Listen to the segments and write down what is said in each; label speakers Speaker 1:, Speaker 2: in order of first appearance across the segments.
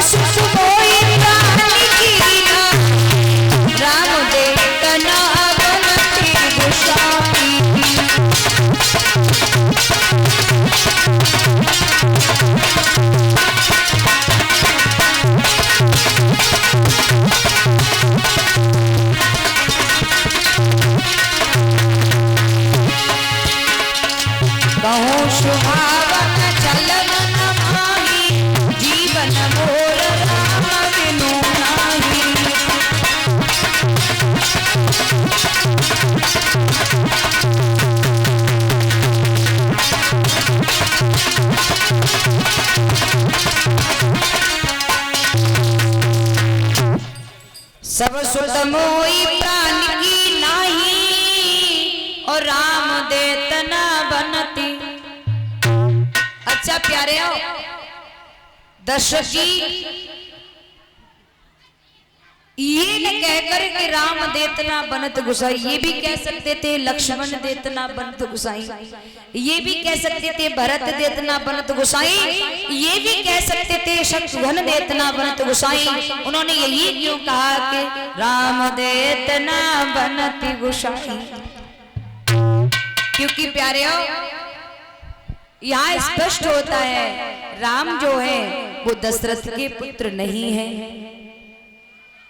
Speaker 1: सुख मोई प्राण कीना, राम देतना बनती गोसाई। कहूँ सुहावन चलन माही, जीवन मोर राम बिनु नाही। सब सुत मोई प्राण की नाही, और राम देतना बनती। अच्छा प्यारे हो, दशरथ जी ये न कहकर कि राम देतना बनत गुसाई, ये भी कह सकते थे लक्ष्मण देतना बनत गुसाई, ये भी कह सकते थे भरत देतना बनत गुसाई, ये भी कह सकते थे शत्रुघ्न देतना बनत गुसाई। उन्होंने यही क्यों कहा कि राम देतना बनत गुसाई? क्योंकि प्यारे हो, यहाँ स्पष्ट होता है राम जो है वो दशरथ के पुत्र नहीं है।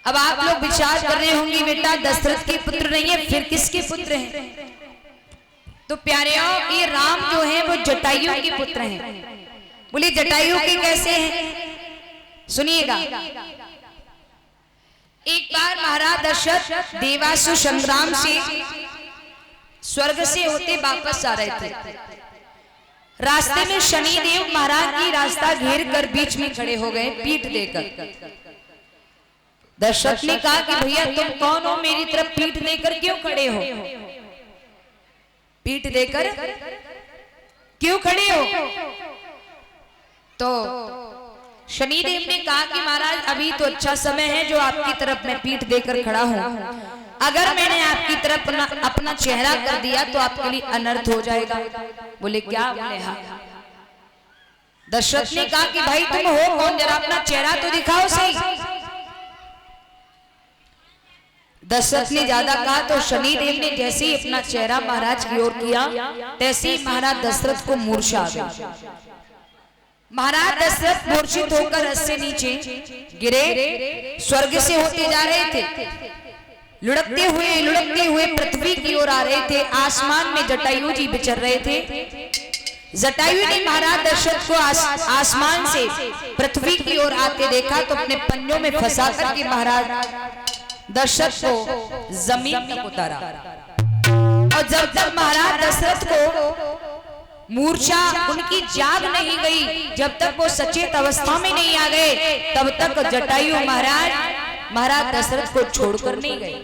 Speaker 1: अब आप लोग विचार कर रहे होंगे बेटा दशरथ के पुत्र नहीं है, फिर किसके पुत्र हैं? तो प्यारे हो, ये राम जो है वो जटायु के पुत्र हैं। बोले जटायु के कैसे हैं? सुनिएगा। एक बार महाराज दशरथ देवासुर संग्राम से स्वर्ग से होते वापस आ रहे थे। रास्ते में शनिदेव महाराज की रास्ता घेर कर बीच में खड़े हो गए पीठ देकर। दशरथ ने कहा कि भैया तुम कौन हो, मेरी तरफ पीठ देकर क्यों खड़े हो? पीठ देकर क्यों खड़े हो? तो शनिदेव ने कहा कि महाराज अभी तो अच्छा समय है जो आपकी तरफ मैं पीठ देकर खड़ा हूं, अगर मैंने आपकी तरफ अपना चेहरा कर दिया तो आपके लिए अनर्थ हो जाएगा। बोले क्या? बोले हाँ। दशरथ ने कहा कि भाई तुम हो कौन, जरा अपना चेहरा तो दिखाओ सही। दशरथ ने ज्यादा कहा तो शनिदेव ने जैसे ही अपना चेहरा महाराज की ओर किया, तैसे ही महाराज दशरथ को मूर्छा आ गई। महाराज दशरथ मूर्छित होकर रथ से नीचे गिरे। स्वर्ग से होते जा रहे थे, लुढ़कते हुए पृथ्वी की ओर आ रहे थे। आसमान में जटायु जी विचर रहे थे। जटायु ने महाराज दशरथ को आसमान से पृथ्वी की ओर आते देखा तो अपने पंजों में फंसा करके महाराज दशरथ को जमीन तक उतारा। और जब तक महाराज दशरथ को मूर्छा उनकी जाग नहीं गई, जब तक वो सचेत अवस्था में नहीं आ गए, तब तक जटायु महाराज दशरथ को छोड़कर नहीं गए।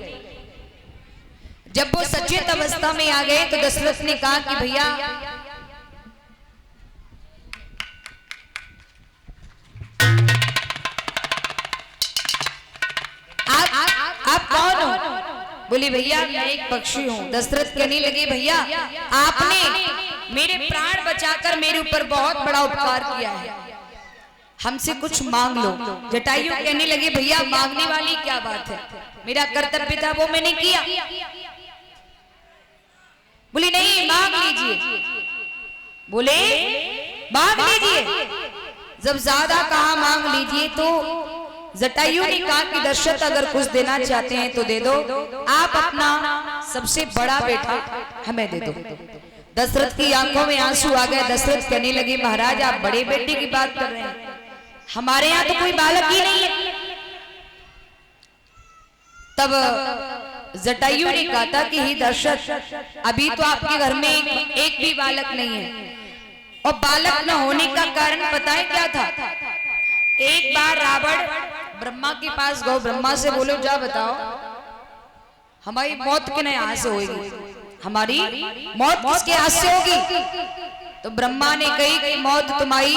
Speaker 1: जब वो सचेत अवस्था में आ गए तो दशरथ ने कहा कि भैया आप कौन हो? बोली भैया मैं एक पक्षी हूँ। दशरथ कहने लगे भैया आपने मेरे प्राण बचाकर मेरे ऊपर बहुत बड़ा उपकार किया है, हमसे कुछ मांग लो। जटायु कहने लगे भैया मांगने वाली क्या बात है, मेरा कर्तव्य था वो मैंने किया। बोली नहीं मांग लीजिए। बोले मांग लीजिए। जब ज्यादा कहा मांग लीजिए तो जटायु ने कहा कि दशरथ अगर कुछ देना चाहते हैं तो दे दो, आप अपना सबसे बड़ा बेटा हमें दे दो। दशरथ की आंखों में आंसू आ गए। दशरथ कहने लगे महाराज आप बड़े बेटे की बात कर रहे हैं, हमारे यहाँ तो कोई बालक ही नहीं है। तब जटायु ने कहा था कि हे दशरथ अभी तो आपके घर में एक भी बालक नहीं है, और बालक न होने का कारण पता है क्या था? एक बार रावण ब्रह्मा के पास गो, ब्रह्मा से बोलो जा बताओ हमारी मौत किन यहाँ से होगी, हमारी मौत किसके हाथ से होगी? तो ब्रह्मा ने कही कि मौत तुम्हारी